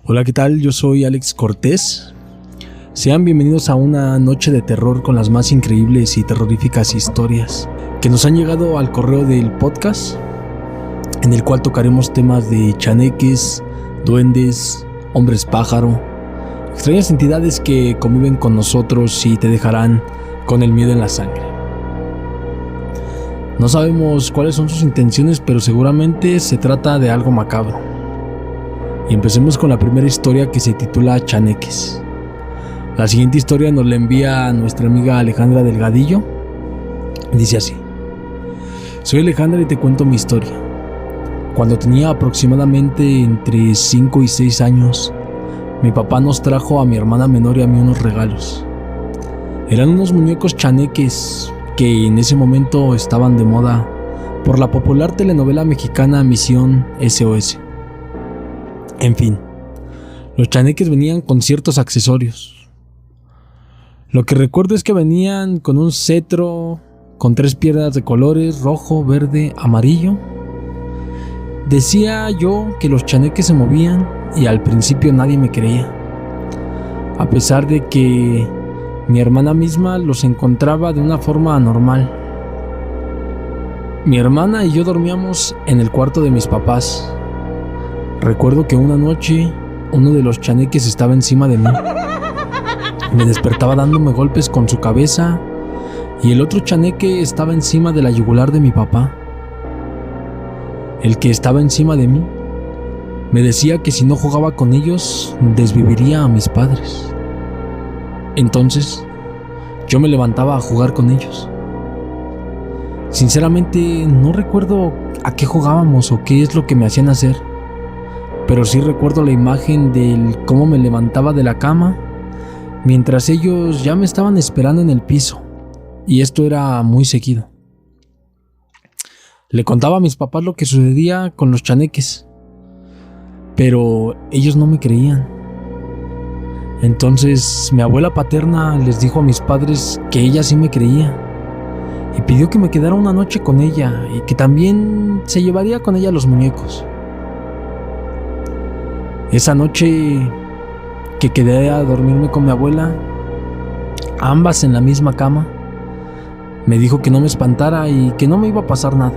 Hola, ¿qué tal? Yo soy Alex Cortés. Sean bienvenidos a una noche de terror con las más increíbles y terroríficas historias que nos han llegado al correo del podcast, en el cual tocaremos temas de chaneques, duendes, hombres pájaro, extrañas entidades que conviven con nosotros y te dejarán con el miedo en la sangre. No sabemos cuáles son sus intenciones, pero seguramente se trata de algo macabro. Y empecemos con la primera historia, que se titula Chaneques. La siguiente historia nos la envía nuestra amiga Alejandra Delgadillo. Dice así: soy Alejandra y te cuento mi historia. Cuando tenía aproximadamente entre 5 y 6 años, mi papá nos trajo a mi hermana menor y a mí unos regalos. Eran unos muñecos chaneques que en ese momento estaban de moda por la popular telenovela mexicana Misión SOS. En fin, los chaneques venían con ciertos accesorios. Lo que recuerdo es que venían con un cetro con 3 piedras de colores: rojo, verde, amarillo. Decía yo que los chaneques se movían y al principio nadie me creía, a pesar de que mi hermana misma los encontraba de una forma anormal. Mi hermana y yo dormíamos en el cuarto de mis papás. Recuerdo que una noche uno de los chaneques estaba encima de mí. Me despertaba dándome golpes con su cabeza y el otro chaneque estaba encima de la yugular de mi papá. El que estaba encima de mí me decía que si no jugaba con ellos desviviría a mis padres. Entonces yo me levantaba a jugar con ellos. Sinceramente no recuerdo a qué jugábamos o qué es lo que me hacían hacer, pero sí recuerdo la imagen de cómo me levantaba de la cama mientras ellos ya me estaban esperando en el piso, y esto era muy seguido. Le contaba a mis papás lo que sucedía con los chaneques, pero ellos no me creían. Entonces mi abuela paterna les dijo a mis padres que ella sí me creía y pidió que me quedara una noche con ella y que también se llevaría con ella los muñecos. Esa noche que quedé a dormirme con mi abuela, ambas en la misma cama, me dijo que no me espantara y que no me iba a pasar nada.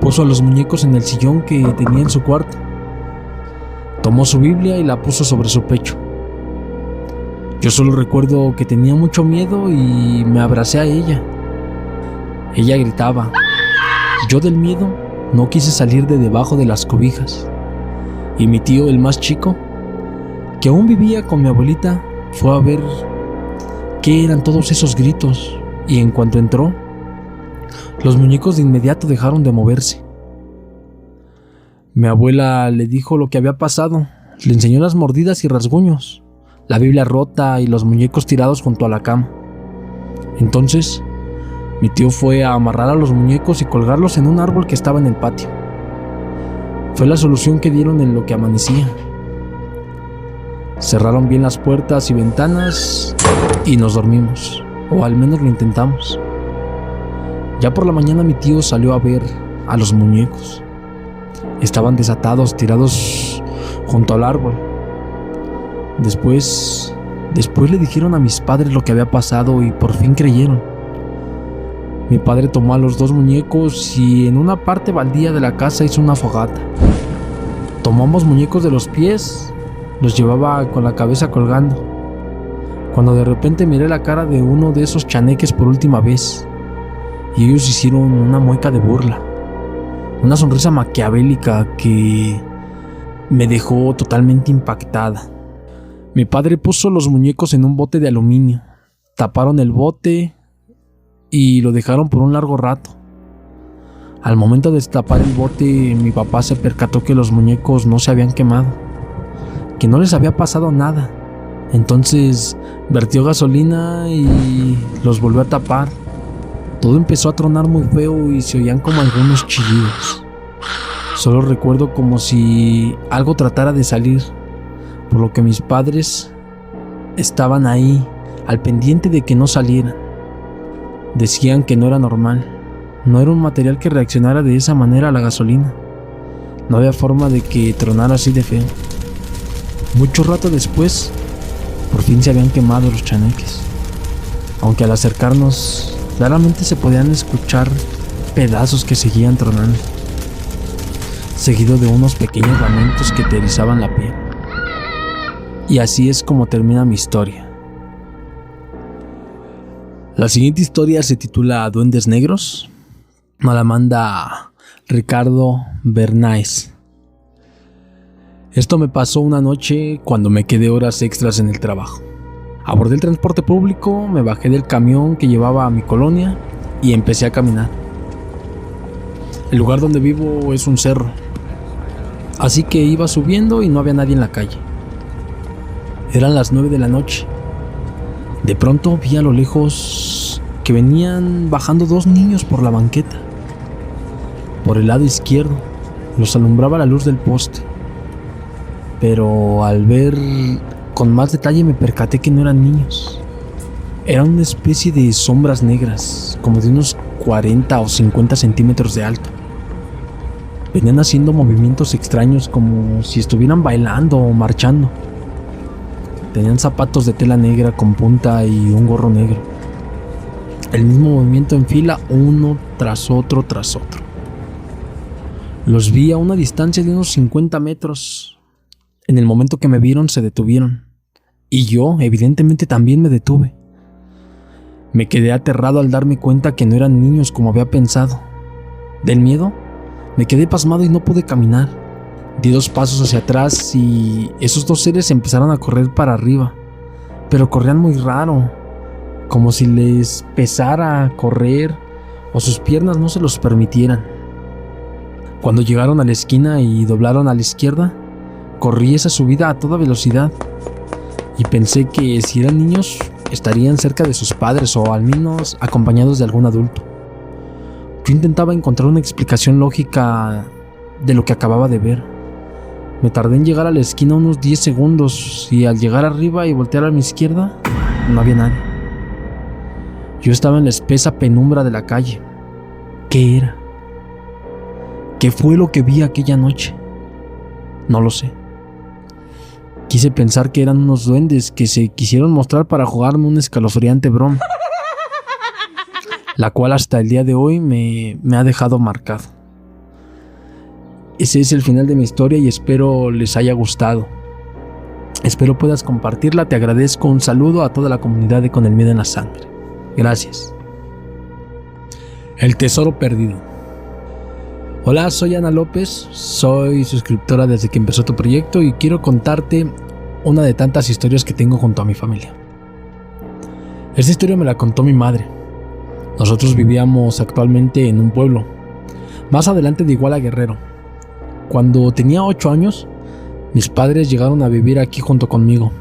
Puso a los muñecos en el sillón que tenía en su cuarto. Tomó su Biblia y la puso sobre su pecho. Yo solo recuerdo que tenía mucho miedo y me abracé a ella. Ella gritaba. Yo del miedo no quise salir de debajo de las cobijas. Y mi tío, el más chico, que aún vivía con mi abuelita, fue a ver qué eran todos esos gritos, y en cuanto entró, los muñecos de inmediato dejaron de moverse. Mi abuela le dijo lo que había pasado, le enseñó las mordidas y rasguños, la Biblia rota y los muñecos tirados junto a la cama. Entonces, mi tío fue a amarrar a los muñecos y colgarlos en un árbol que estaba en el patio. Fue la solución que dieron en lo que amanecía. Cerraron bien las puertas y ventanas y nos dormimos, o al menos lo intentamos. Ya por la mañana mi tío salió a ver a los muñecos. Estaban desatados, tirados junto al árbol. Después le dijeron a mis padres lo que había pasado y por fin creyeron. Mi padre tomó a los 2 muñecos y en una parte baldía de la casa hizo una fogata. Tomó ambos muñecos de los pies, los llevaba con la cabeza colgando, cuando de repente miré la cara de uno de esos chaneques por última vez, y ellos hicieron una mueca de burla, una sonrisa maquiavélica que me dejó totalmente impactada. Mi padre puso los muñecos en un bote de aluminio, taparon el bote y lo dejaron por un largo rato. Al momento de destapar el bote, mi papá se percató que los muñecos no se habían quemado, que no les había pasado nada. Entonces vertió gasolina y los volvió a tapar. Todo empezó a tronar muy feo y se oían como algunos chillidos. Solo recuerdo como si algo tratara de salir, por lo que mis padres estaban ahí, al pendiente de que no salieran. Decían que no era normal, no era un material que reaccionara de esa manera a la gasolina. No había forma de que tronara así de feo. Mucho rato después, por fin se habían quemado los chaneques, aunque al acercarnos claramente se podían escuchar pedazos que seguían tronando, seguido de unos pequeños lamentos que te erizaban la piel. Y así es como termina mi historia. La siguiente historia se titula Duendes Negros. Me la manda Ricardo Bernays. Esto me pasó una noche cuando me quedé horas extras en el trabajo. Abordé el transporte público, me bajé del camión que llevaba a mi colonia y empecé a caminar. El lugar donde vivo es un cerro, así que iba subiendo y no había nadie en la calle. Eran las 9 de la noche. De pronto vi a lo lejos que venían bajando 2 niños por la banqueta. Por el lado izquierdo los alumbraba la luz del poste, pero al ver con más detalle me percaté que no eran niños. Eran una especie de sombras negras, como de unos 40 o 50 centímetros de alto. Venían haciendo movimientos extraños como si estuvieran bailando o marchando. Tenían zapatos de tela negra con punta y un gorro negro. El mismo movimiento en fila, uno tras otro tras otro. Los vi a una distancia de unos 50 metros. En el momento que me vieron se detuvieron. Y yo, evidentemente, también me detuve. Me quedé aterrado al darme cuenta que no eran niños como había pensado. Del miedo, me quedé pasmado y no pude caminar. Di 2 pasos hacia atrás y esos 2 seres empezaron a correr para arriba. Pero corrían muy raro, como si les pesara correr o sus piernas no se los permitieran. Cuando llegaron a la esquina y doblaron a la izquierda, corrí esa subida a toda velocidad y pensé que si eran niños estarían cerca de sus padres o al menos acompañados de algún adulto. Yo intentaba encontrar una explicación lógica de lo que acababa de ver. Me tardé en llegar a la esquina unos 10 segundos y al llegar arriba y voltear a mi izquierda no había nadie. Yo estaba en la espesa penumbra de la calle. ¿Qué era? ¿Qué fue lo que vi aquella noche? No lo sé. Quise pensar que eran unos duendes que se quisieron mostrar para jugarme una escalofriante broma, la cual hasta el día de hoy me ha dejado marcado. Ese es el final de mi historia y espero les haya gustado. Espero puedas compartirla. Te agradezco. Un saludo a toda la comunidad de Con el Miedo en la Sangre. Gracias. El tesoro perdido. Hola, soy Ana López, soy suscriptora desde que empezó tu proyecto y quiero contarte una de tantas historias que tengo junto a mi familia. Esta historia me la contó mi madre. Nosotros vivíamos actualmente en un pueblo, más adelante de Iguala Guerrero. Cuando tenía 8 años, mis padres llegaron a vivir aquí junto conmigo.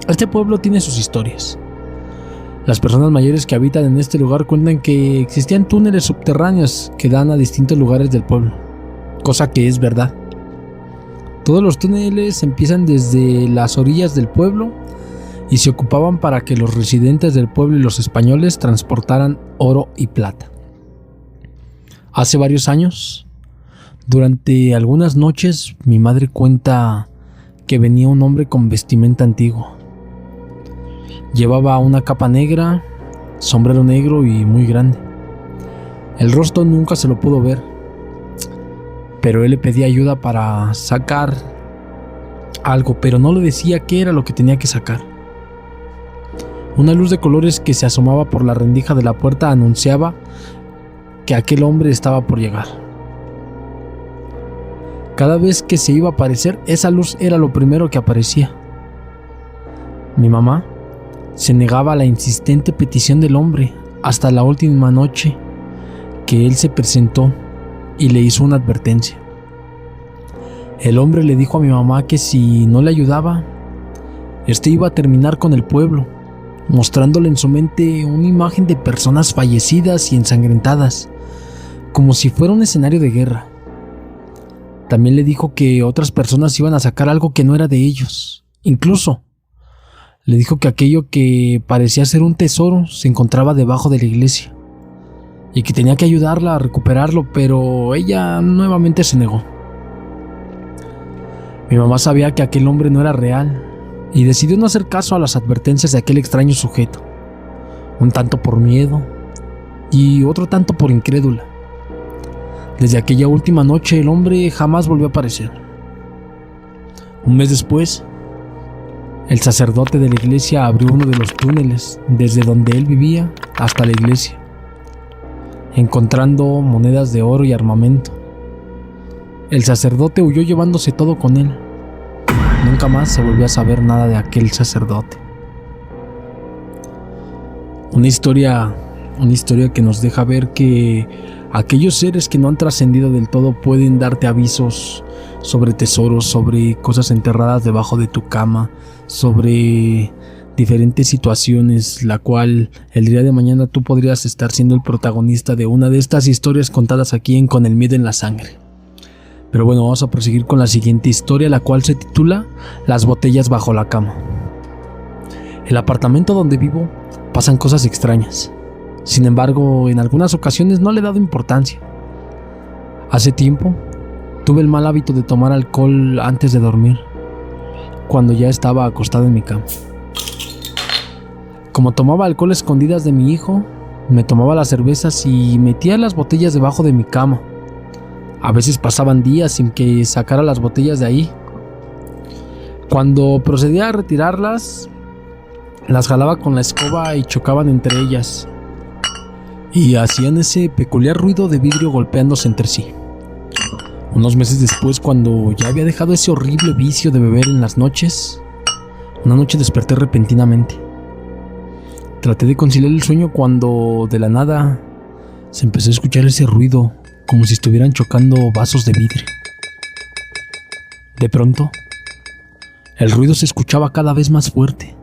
Este pueblo tiene sus historias. Las personas mayores que habitan en este lugar cuentan que existían túneles subterráneos que dan a distintos lugares del pueblo, cosa que es verdad. Todos los túneles empiezan desde las orillas del pueblo y se ocupaban para que los residentes del pueblo y los españoles transportaran oro y plata. Hace varios años, durante algunas noches, mi madre cuenta que venía un hombre con vestimenta antigua. Llevaba una capa negra, sombrero negro y muy grande. El rostro nunca se lo pudo ver, pero él le pedía ayuda para sacar algo, pero no le decía qué era lo que tenía que sacar. Una luz de colores que se asomaba por la rendija de la puerta anunciaba que aquel hombre estaba por llegar. Cada vez que se iba a aparecer, esa luz era lo primero que aparecía. Mi mamá se negaba a la insistente petición del hombre hasta la última noche que él se presentó y le hizo una advertencia. El hombre le dijo a mi mamá que si no le ayudaba, este iba a terminar con el pueblo, mostrándole en su mente una imagen de personas fallecidas y ensangrentadas, como si fuera un escenario de guerra. También le dijo que otras personas iban a sacar algo que no era de ellos. Incluso le dijo que aquello que parecía ser un tesoro se encontraba debajo de la iglesia y que tenía que ayudarla a recuperarlo, pero ella nuevamente se negó. Mi mamá sabía que aquel hombre no era real y decidió no hacer caso a las advertencias de aquel extraño sujeto, un tanto por miedo y otro tanto por incrédula. Desde aquella última noche el hombre jamás volvió a aparecer. Un mes después, el sacerdote de la iglesia abrió uno de los túneles desde donde él vivía hasta la iglesia, encontrando monedas de oro y armamento. El sacerdote huyó llevándose todo con él. Nunca más se volvió a saber nada de aquel sacerdote. Una historia que nos deja ver que aquellos seres que no han trascendido del todo pueden darte avisos sobre tesoros, sobre cosas enterradas debajo de tu cama, sobre diferentes situaciones, la cual el día de mañana tú podrías estar siendo el protagonista de una de estas historias contadas aquí en Con el Miedo en la Sangre. Pero bueno, vamos a proseguir con la siguiente historia, la cual se titula Las botellas bajo la cama. El apartamento donde vivo pasan cosas extrañas. Sin embargo, en algunas ocasiones no le he dado importancia. Hace tiempo tuve el mal hábito de tomar alcohol antes de dormir, cuando ya estaba acostado en mi cama. Como tomaba alcohol a escondidas de mi hijo, me tomaba las cervezas y metía las botellas debajo de mi cama. A veces pasaban días sin que sacara las botellas de ahí. Cuando procedía a retirarlas, las jalaba con la escoba y chocaban entre ellas, y hacían ese peculiar ruido de vidrio golpeándose entre sí. Unos meses después, cuando ya había dejado ese horrible vicio de beber en las noches, una noche desperté repentinamente. Traté de conciliar el sueño cuando de la nada se empezó a escuchar ese ruido, como si estuvieran chocando vasos de vidrio. De pronto, el ruido se escuchaba cada vez más fuerte.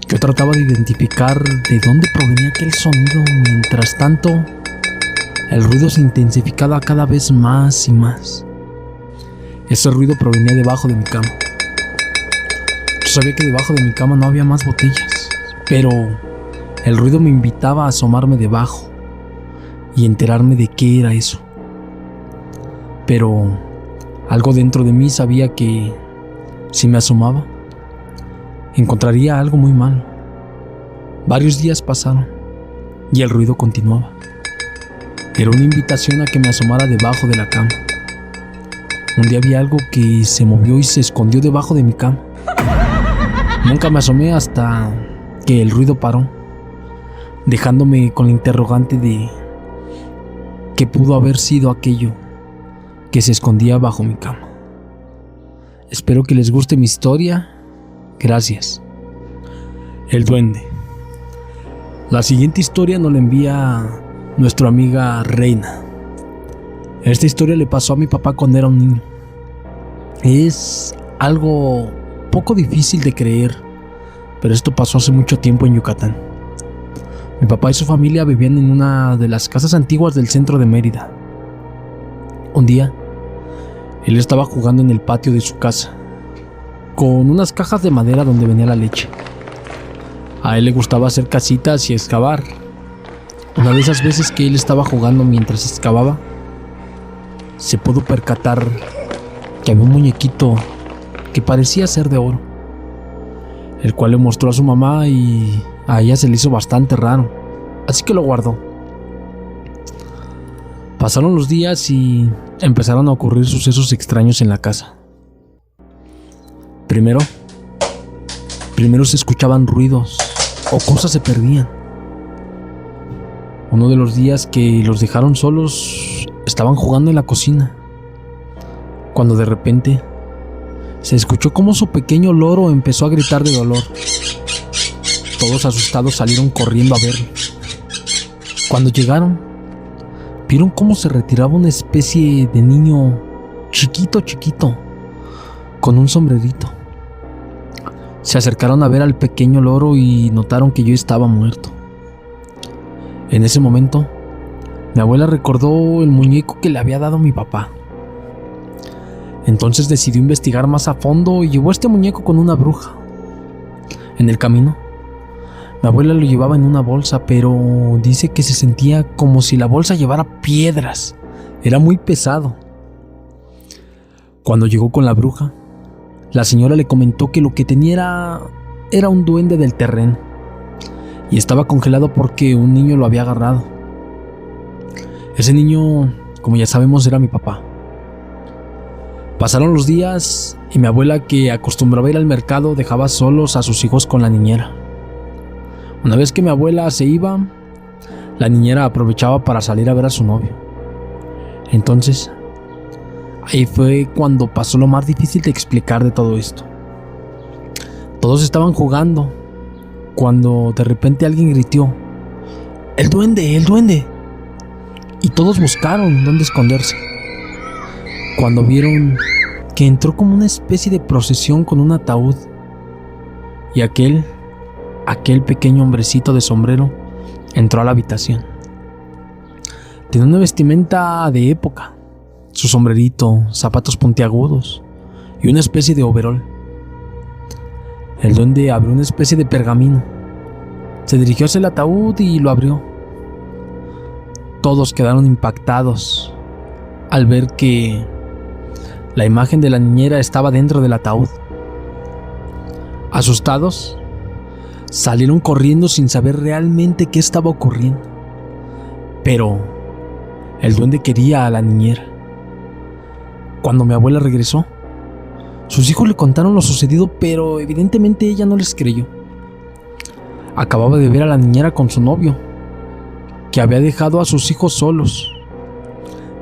Yo trataba de identificar de dónde provenía aquel sonido. Mientras tanto, el ruido se intensificaba cada vez más y más. Ese ruido provenía debajo de mi cama. Yo sabía que debajo de mi cama no había más botellas, pero el ruido me invitaba a asomarme debajo y enterarme de qué era eso. Pero algo dentro de mí sabía que si me asomaba, encontraría algo muy malo. Varios días pasaron y el ruido continuaba. Era una invitación a que me asomara debajo de la cama. Un día vi algo que se movió y se escondió debajo de mi cama. Nunca me asomé hasta que el ruido paró, dejándome con la interrogante de qué pudo haber sido aquello que se escondía bajo mi cama. Espero que les guste mi historia. Gracias. El duende. La siguiente historia nos la envía nuestra amiga Reina. Esta historia le pasó a mi papá cuando era un niño. Es algo poco difícil de creer, pero esto pasó hace mucho tiempo en Yucatán. Mi papá y su familia vivían en una de las casas antiguas del centro de Mérida. Un día, él estaba jugando en el patio de su casa, con unas cajas de madera donde venía la leche. A él le gustaba hacer casitas y excavar. Una de esas veces que él estaba jugando mientras excavaba, se pudo percatar que había un muñequito que parecía ser de oro, el cual le mostró a su mamá y a ella se le hizo bastante raro, así que lo guardó. Pasaron los días y empezaron a ocurrir sucesos extraños en la casa. Primero se escuchaban ruidos o cosas se perdían. Uno de los días que los dejaron solos, estaban jugando en la cocina, cuando de repente se escuchó cómo su pequeño loro empezó a gritar de dolor. Todos asustados salieron corriendo a verlo. Cuando llegaron, vieron cómo se retiraba una especie de niño chiquito, con un sombrerito. Se acercaron a ver al pequeño loro y notaron que yo estaba muerto. En ese momento, mi abuela recordó el muñeco que le había dado mi papá. Entonces decidió investigar más a fondo y llevó este muñeco con una bruja. En el camino, mi abuela lo llevaba en una bolsa, pero dice que se sentía como si la bolsa llevara piedras. Era muy pesado. Cuando llegó con la bruja, la señora le comentó que lo que tenía era un duende del terreno y estaba congelado porque un niño lo había agarrado. Ese niño, como ya sabemos, era mi papá. Pasaron los días y mi abuela, que acostumbraba ir al mercado, dejaba solos a sus hijos con la niñera. Una vez que mi abuela se iba, la niñera aprovechaba para salir a ver a su novio. Entonces, ahí fue cuando pasó lo más difícil de explicar de todo esto. Todos estaban jugando cuando de repente alguien gritó: ¡El duende! ¡El duende! Y todos buscaron dónde esconderse. Cuando vieron que entró como una especie de procesión con un ataúd, y aquel pequeño hombrecito de sombrero entró a la habitación. Tenía una vestimenta de época, su sombrerito, zapatos puntiagudos y una especie de overol. El duende abrió una especie de pergamino, se dirigió hacia el ataúd y lo abrió. Todos quedaron impactados al ver que la imagen de la niñera estaba dentro del ataúd. Asustados, salieron corriendo sin saber realmente qué estaba ocurriendo. Pero el duende quería a la niñera. Cuando mi abuela regresó, sus hijos le contaron lo sucedido, pero evidentemente ella no les creyó. Acababa de ver a la niñera con su novio, que había dejado a sus hijos solos.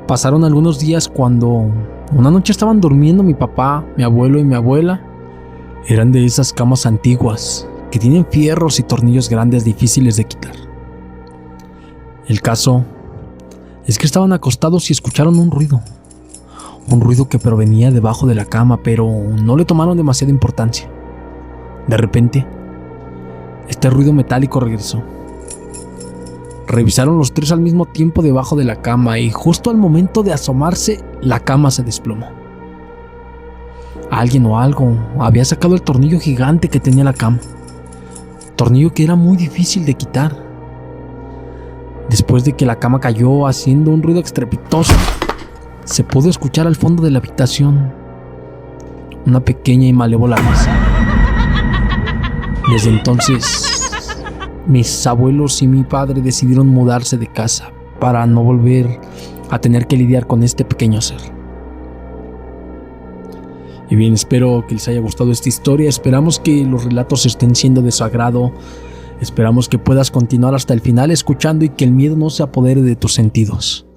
Pasaron algunos días cuando una noche estaban durmiendo mi papá, mi abuelo y mi abuela. Eran de esas camas antiguas que tienen fierros y tornillos grandes difíciles de quitar. El caso es que estaban acostados y escucharon un ruido que provenía debajo de la cama, pero no le tomaron demasiada importancia. De repente, este ruido metálico regresó. Revisaron los tres al mismo tiempo debajo de la cama y justo al momento de asomarse, la cama se desplomó. Alguien o algo había sacado el tornillo gigante que tenía la cama, tornillo que era muy difícil de quitar. Después de que la cama cayó haciendo un ruido estrepitoso, se pudo escuchar al fondo de la habitación una pequeña y malévola risa. Desde entonces, mis abuelos y mi padre decidieron mudarse de casa para no volver a tener que lidiar con este pequeño ser. Y bien, espero que les haya gustado esta historia. Esperamos que los relatos estén siendo de su agrado. Esperamos que puedas continuar hasta el final escuchando y que el miedo no se apodere de tus sentidos.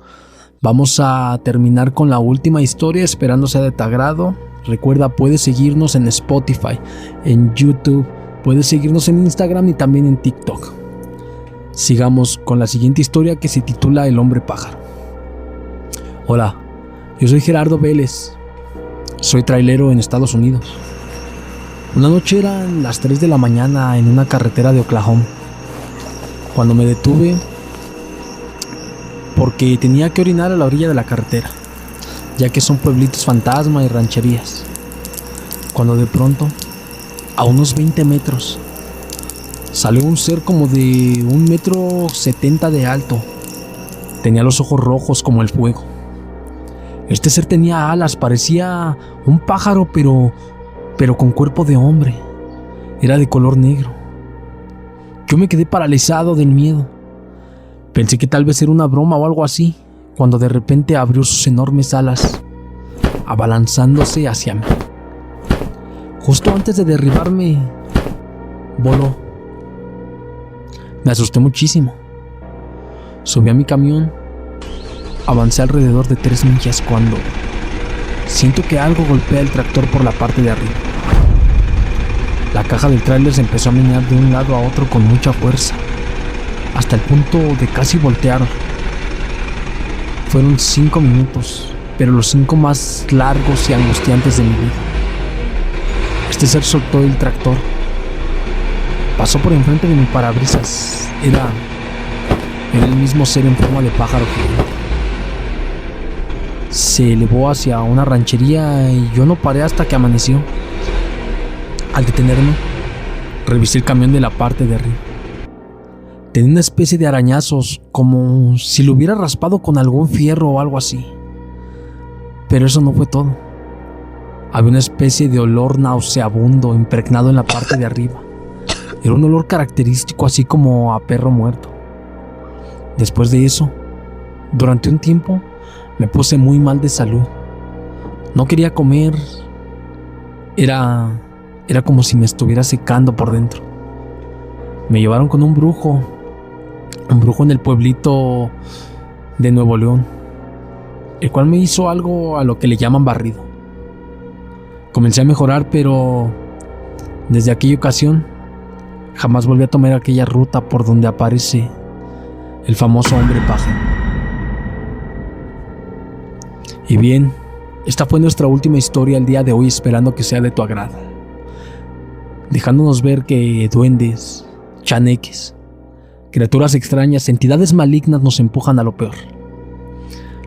Vamos a terminar con la última historia, esperando sea de tu agrado. Recuerda, puedes seguirnos en Spotify, en YouTube, puedes seguirnos en Instagram y también en TikTok. Sigamos con la siguiente historia, que se titula El hombre pájaro. Hola, yo soy Gerardo Vélez. Soy trailero en Estados Unidos. Una noche eran las 3 de la mañana en una carretera de Oklahoma, cuando me detuve porque tenía que orinar a la orilla de la carretera, ya que son pueblitos fantasma y rancherías. Cuando de pronto, a unos 20 metros, salió un ser como de 1,70 m de alto. Tenía los ojos rojos como el fuego. Este ser tenía alas, parecía un pájaro, pero con cuerpo de hombre. Era de color negro. Yo me quedé paralizado del miedo. Pensé que tal vez era una broma o algo así, cuando de repente abrió sus enormes alas, abalanzándose hacia mí. Justo antes de derribarme, voló. Me asusté muchísimo. Subí a mi camión. Avancé alrededor de 3 millas cuando siento que algo golpea el tractor por la parte de arriba. La caja del tráiler se empezó a menear de un lado a otro con mucha fuerza, hasta el punto de casi voltear. Fueron 5 minutos, pero los 5 más largos y angustiantes de mi vida. Este ser soltó el tractor, pasó por enfrente de mi parabrisas. Era el mismo ser en forma de pájaro gigante. Se elevó hacia una ranchería y yo no paré hasta que amaneció. Al detenerme, revisé el camión de la parte de arriba. Tenía una especie de arañazos, como si lo hubiera raspado con algún fierro o algo así. Pero eso no fue todo. Había una especie de olor nauseabundo impregnado en la parte de arriba. Era un olor característico, así como a perro muerto. Después de eso, durante un tiempo, me puse muy mal de salud. No quería comer. Era como si me estuviera secando por dentro. Me llevaron con un brujo en el pueblito de Nuevo León, el cual me hizo algo a lo que le llaman barrido. Comencé a mejorar, pero desde aquella ocasión jamás volví a tomar aquella ruta por donde aparece el famoso hombre pájaro. Y bien, esta fue nuestra última historia el día de hoy, esperando que sea de tu agrado, dejándonos ver que duendes, chaneques, criaturas extrañas, entidades malignas nos empujan a lo peor.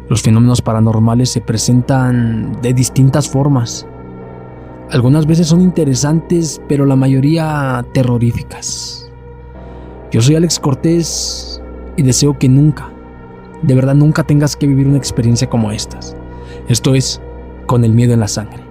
Los fenómenos paranormales se presentan de distintas formas. Algunas veces son interesantes, pero la mayoría terroríficas. Yo soy Alex Cortés y deseo que nunca, de verdad nunca tengas que vivir una experiencia como estas. Esto es Con el Miedo en la Sangre.